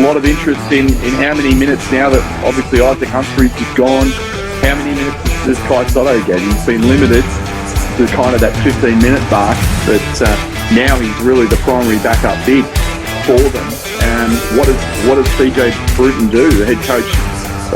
lot of interest in how many minutes now that obviously Isaac Humphries is gone. How many minutes does Kai Sotto get? He's been limited to kind of that 15-minute mark, but now he's really the primary backup big for them. And what does CJ Bruton do, the head coach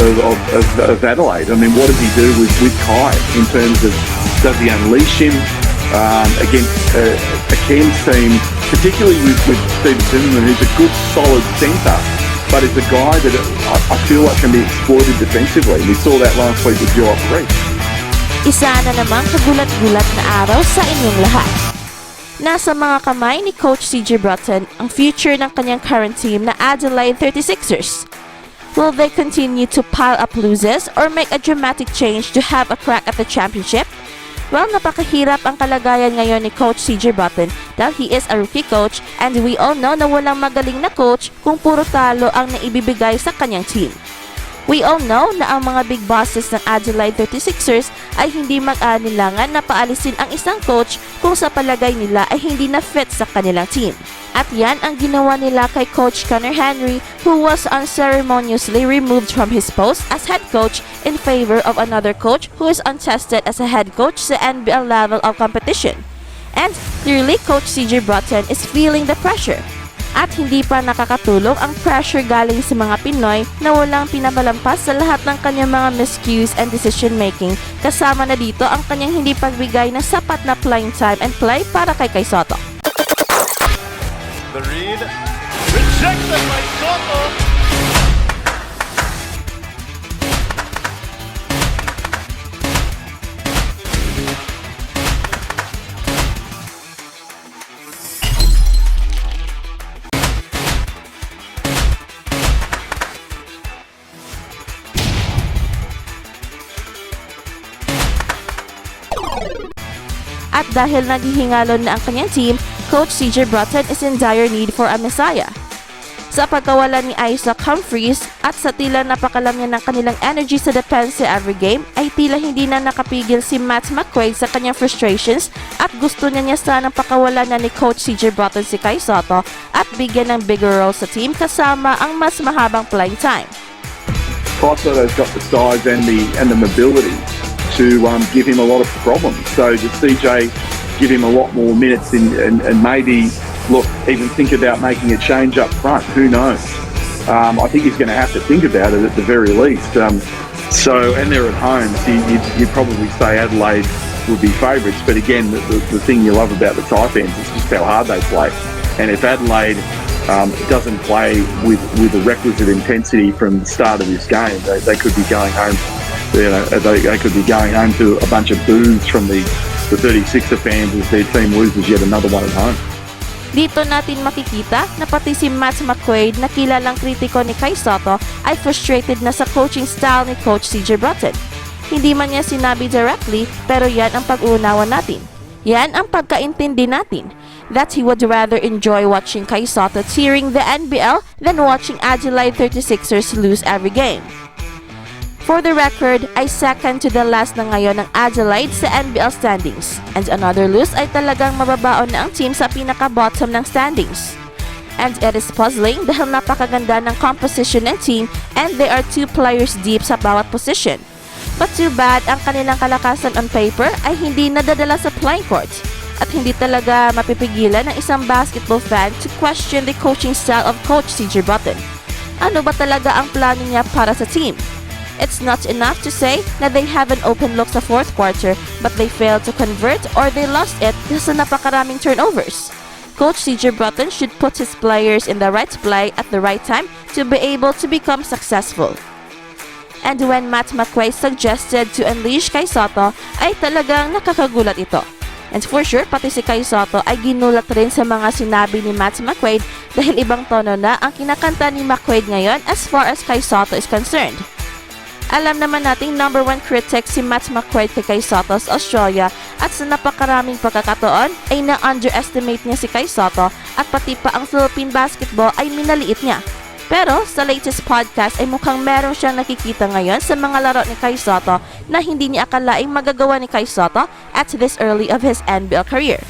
of Adelaide? I mean, what does he do with Kai in terms of, does he unleash him against a Cairns team, particularly with Stephen Zimmerman, who's a good, solid centre, but is a guy that I feel like can be exploited defensively. We saw that last week with Joel Reese. Isa na namang kagulat-gulat na araw sa inyong lahat. Nasa mga kamay ni Coach CJ Bruton ang future ng kanyang current team na Adelaide 36ers. Will they continue to pile up losses or make a dramatic change to have a crack at the championship? Well, napakahirap ang kalagayan ngayon ni Coach CJ Bruton dahil he is a rookie coach and we all know na walang magaling na coach kung puro talo ang naibibigay sa kanyang team. We all know na ang mga big bosses ng Adelaide 36ers ay hindi mag-anilangan na paalisin ang isang coach kung sa palagay nila ay hindi na fit sa kanilang team. At yan ang ginawa nila kay Coach Connor Henry, who was unceremoniously removed from his post as head coach in favor of another coach who is untested as a head coach sa NBL level of competition. And clearly, Coach CJ Bruton is feeling the pressure. At hindi pa nakakatulong ang pressure galing sa mga Pinoy na walang pinapalampas sa lahat ng kanyang mga miscues and decision making, kasama na dito ang kanyang hindi pagbigay ng sapat na playing time and play para kay Sotto. The read, rejected by Sotto. At dahil naghihingalon na ang kanyang team, Coach CJ Bruton is in dire need for a messiah. Sa pagkawala ni Isaac Humphries at sa tila napakalam niya ng kanilang energy sa depensa every game, ay tila hindi na nakapigil si Mcquade sa kanyang frustrations at gusto niya sanang pakawalan na ni Coach CJ Bruton si Kai Sotto at bigyan ng bigger role sa team kasama ang mas mahabang playing time. Kai Sotto's got the size and the mobility to give him a lot of problems. So does CJ give him a lot more minutes and maybe, look, even think about making a change up front? Who knows? I think he's going to have to think about it at the very least. And they're at home, so you'd probably say Adelaide would be favourites. But again, the thing you love about the Taipans is just how hard they play. And if Adelaide doesn't play with the requisite intensity from the start of this game, they could be going home. They could be going home to a bunch of boos from the 36er fans as their team loses yet another one at home. Dito natin makikita na pati si Mcquade na kilalang kritiko ni Kai Sotto ay frustrated na sa coaching style ni Coach CJ Bruton. Hindi man niya sinabi directly, pero yan ang pag-uunawan natin. Yan ang pagkaintindi natin. That he would rather enjoy watching Kai Sotto tearing the NBL than watching Adelaide 36ers lose every game. For the record, ay second to the last na ngayon ng Adelaide sa NBL standings. And another lose ay talagang mababaon na ang team sa pinaka-bottom ng standings. And it is puzzling dahil napakaganda ng composition ng team and they are 2 players deep sa bawat position. But too bad, ang kanilang kalakasan on paper ay hindi nadadala sa playing court. At hindi talaga mapipigilan ng isang basketball fan to question the coaching style of Coach CJ Bruton. Ano ba talaga ang plano niya para sa team? It's not enough to say na they have an open look sa fourth quarter but they failed to convert or they lost it dahil sa napakaraming turnovers. Coach CJ Bruton should put his players in the right play at the right time to be able to become successful. And when Mcquade suggested to unleash Kai Sotto, ay talagang nakakagulat ito. And for sure, pati si Kai Sotto ay ginulat rin sa mga sinabi ni Mcquade dahil ibang tono na ang kinakanta ni Mcquade ngayon as far as Kai Sotto is concerned. Alam naman nating number 1 critic si Mcquade kay Kai Sotto sa Australia at sa napakaraming pagkakataon ay na-underestimate niya si Kai Sotto at pati pa ang Philippine basketball ay minaliit niya. Pero sa latest podcast ay mukhang meron siyang nakikita ngayon sa mga laro ni Kai Sotto na hindi niya akalaing magagawa ni Kai Sotto at this early of his NBL career.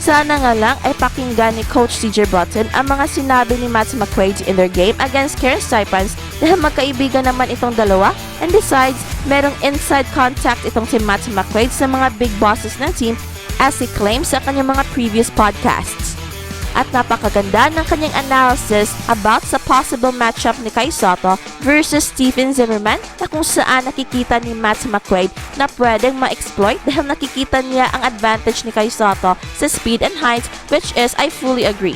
Sana nga lang ay pakinggan ni Coach CJ Broughton ang mga sinabi ni Mcquade in their game against Karen Saipans dahil magkaibigan naman itong dalawa, and besides, merong inside contact itong si Mcquade sa mga big bosses ng team as he claims sa kanyang mga previous podcasts. At napakaganda ng kanyang analysis about sa possible matchup ni Kai Sotto versus Stephen Zimmerman na kung saan nakikita ni Mcquade na pwedeng ma-exploit dahil nakikita niya ang advantage ni Kai Sotto sa speed and height, which is I fully agree.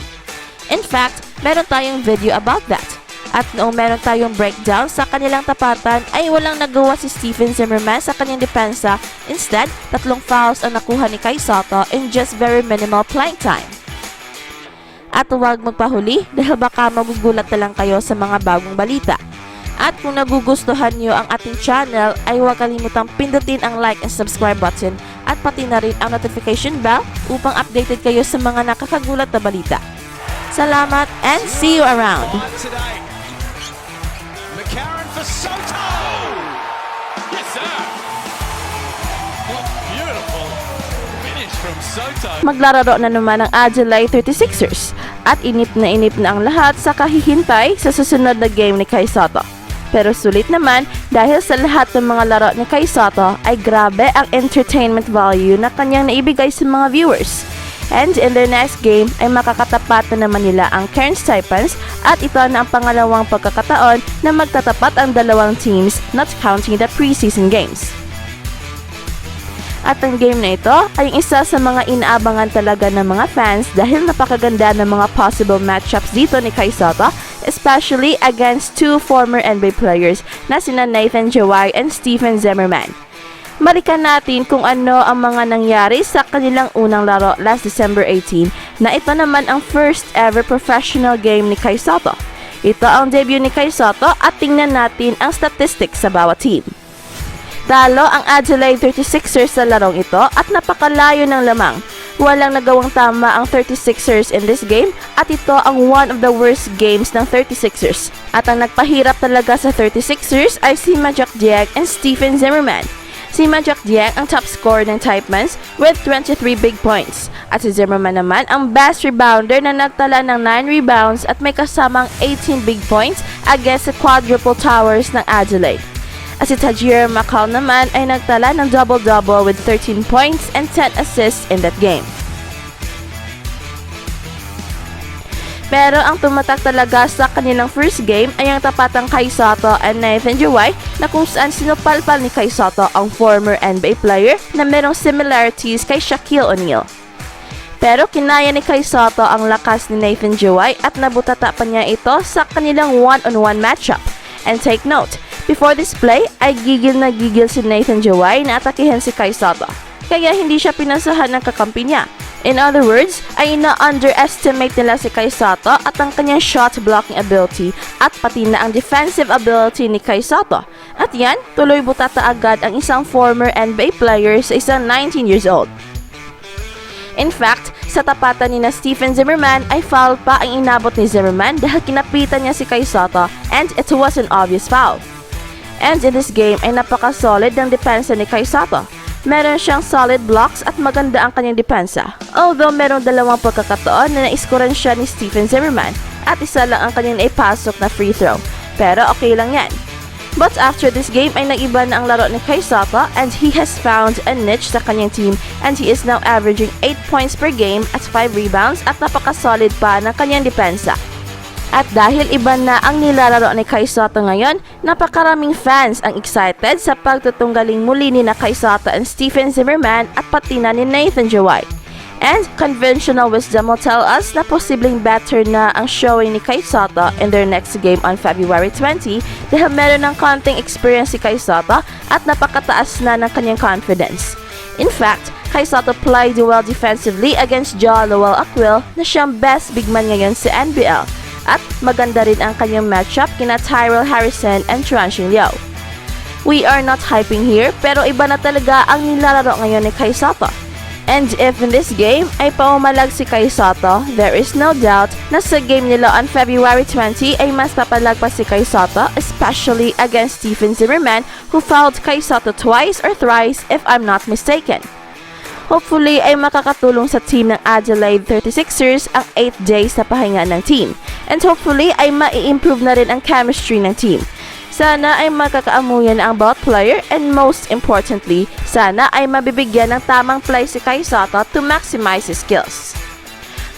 In fact, meron tayong video about that. At noong meron tayong breakdown sa kanilang tapatan ay walang nagawa si Stephen Zimmerman sa kanyang depensa. Instead, 3 fouls ang nakuha ni Kai Sotto in just very minimal playing time. At huwag magpahuli dahil baka magugulat na lang kayo sa mga bagong balita. At kung nagugustuhan nyo ang ating channel ay huwag kalimutang pindutin ang like and subscribe button at pati na rin ang notification bell upang updated kayo sa mga nakakagulat na balita. Salamat and see you around! McCarron for Sotto! Yes, sir! What beautiful finish from Sotto. Maglararo na naman ang Adelaide 36ers at inip na ang lahat sa kahihintay sa susunod na game ni Kai Sotto. Pero sulit naman dahil sa lahat ng mga laro ni Kai Sotto ay grabe ang entertainment value na kanyang naibigay sa mga viewers. And in their next game ay makakatapat na naman nila ang Karen Saipans at ito na ang pangalawang pagkakataon na magtatapat ang dalawang teams, not counting the preseason games. At ang game na ito ay isa sa mga inaabangan talaga ng mga fans dahil napakaganda ng mga possible matchups dito ni Kai Sotto, especially against 2 former NBA players na sina Nathan Jawai and Stephen Zimmerman. Balikan natin kung ano ang mga nangyari sa kanilang unang laro last December 18 na ito naman ang first ever professional game ni Kai Sotto. Ito ang debut ni Kai Sotto at tingnan natin ang statistics sa bawat team. Talo ang Adelaide 36ers sa larong ito at napakalayo ng lamang. Walang nagawang tama ang 36ers in this game at ito ang one of the worst games ng 36ers. At ang nagpahirap talaga sa 36ers ay si Mcquade and Stephen Zimmerman. Si Mcquade ang top scorer ng Taipans with 23 big points. At si Zimmerman naman ang best rebounder na nagtala ng 9 rebounds at may kasamang 18 big points against the quadruple towers ng Adelaide. At si Tajir Macau naman ay nagtala ng double-double with 13 points and 10 assists in that game. Pero ang tumatak talaga sa kanilang first game ay ang tapatang Kai Sotto and Nathan Jawai na kung saan sinupalpal ni Kai Sotto ang former NBA player na merong similarities kay Shaquille O'Neal. Pero kinaya ni Kai Sotto ang lakas ni Nathan Jawai at nabutata pa niya ito sa kanilang one-on-one matchup. And take note, before this play ay gigil na gigil si Nathan Jawai na atakihan si Kai Sotto. Kaya hindi siya pinasahan ng kakampi niya. In other words, ay na-underestimate nila si Kai Sotto at ang kanyang shot blocking ability at pati na ang defensive ability ni Kai Sotto. At yan, tuloy butata agad ang isang former NBA player sa isang 19 years old. In fact, sa tapatan ni na Stephen Zimmerman ay foul pa ang inabot ni Zimmerman dahil kinapitan niya si Kai Sotto and it was an obvious foul. And in this game ay napaka-solid ng depensa ni Kai Sotto. Meron siyang solid blocks at maganda ang kanyang depensa. Although merong dalawang pagkakataon na naiskoran siya ni Stephen Zimmerman at isa lang ang kanyang naipasok na free throw. Pero okay lang yan. But after this game ay nag-iba na ang laro ni Kai Sotto and he has found a niche sa kanyang team and he is now averaging 8 points per game at 5 rebounds at napaka-solid pa ng kanyang depensa. At dahil iba na ang nilalaro ni Kai Sotto ngayon, napakaraming fans ang excited sa pagtutunggaling muli ni na Kai Sotto and Stephen Zimmerman at pati na ni Nathan Jawai. And conventional wisdom will tell us na posibleng better na ang showing ni Kai Sotto in their next game on February 20 dahil meron ng konting experience si Kai Sotto at napakataas na ng kanyang confidence. In fact, Kai Sotto played well defensively against Joel Aquil na siyang best big man ngayon sa NBL. At maganda rin ang kanyang matchup kina Tyrell Harrison and Chuanxin Liao. We are not hyping here pero iba na talaga ang nilalaro ngayon ni Kai Sotto. And if in this game ay paumalag si Kai Sotto, there is no doubt na sa game nila on February 20 ay mas papalag pa si Kai Sotto, especially against Stephen Zimmerman who fouled Kai Sotto twice or thrice if I'm not mistaken. Hopefully ay makakatulong sa team ng Adelaide 36ers ang 8 days na pahinga ng team. And hopefully ay mai-improve na rin ang chemistry ng team. Sana ay makakaamuyan ang bawat player and most importantly, sana ay mabibigyan ng tamang play si Kai Sotto to maximize his skills.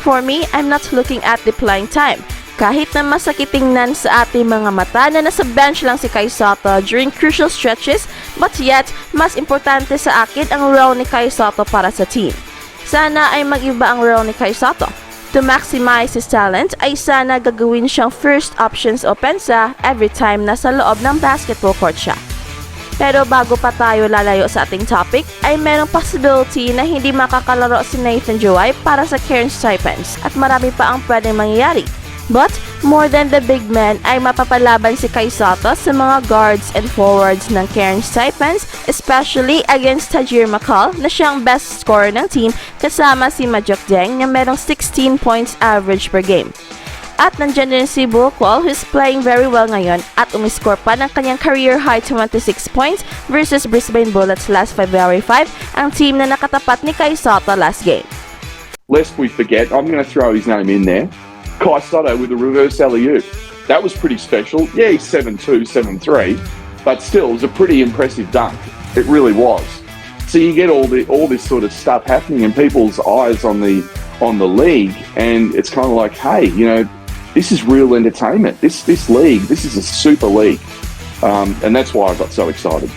For me, I'm not looking at the playing time. Kahit na masakit tingnan sa ating mga mata na nasa bench lang si Kai Sotto during crucial stretches, but yet, mas importante sa akin ang role ni Kai Sotto para sa team. Sana ay mag-iba ang role ni Kai Sotto. To maximize his talent ay sana gagawin siyang first options opensa every time nasa loob ng basketball court siya. Pero bago pa tayo lalayo sa ating topic, ay merong possibility na hindi makakalaro si Nathan Joy para sa Cairns Taipans at marami pa ang pwedeng mangyayari. But, more than the big men ay mapapalaban si Kai Sotto sa mga guards and forwards ng Cairns Taipans, especially against Tajir Makal na siyang best scorer ng team kasama si Majok Deng na merong 16 points average per game. At nandyan din si Bukwal who's playing very well ngayon at umiscore pa ng kanyang career high 26 points versus Brisbane Bullets last February 5, ang team na nakatapat ni Kai Sotto last game. Lest we forget, I'm going to throw his name in there. Kai Sotto with a reverse alley-oop. That was pretty special. Yeah, he's 7'2", 7'3", but still, it was a pretty impressive dunk. It really was. So you get all this sort of stuff happening in people's eyes on the league, and it's kind of like, hey, you know, this is real entertainment. This league, this is a super league, and that's why I got so excited.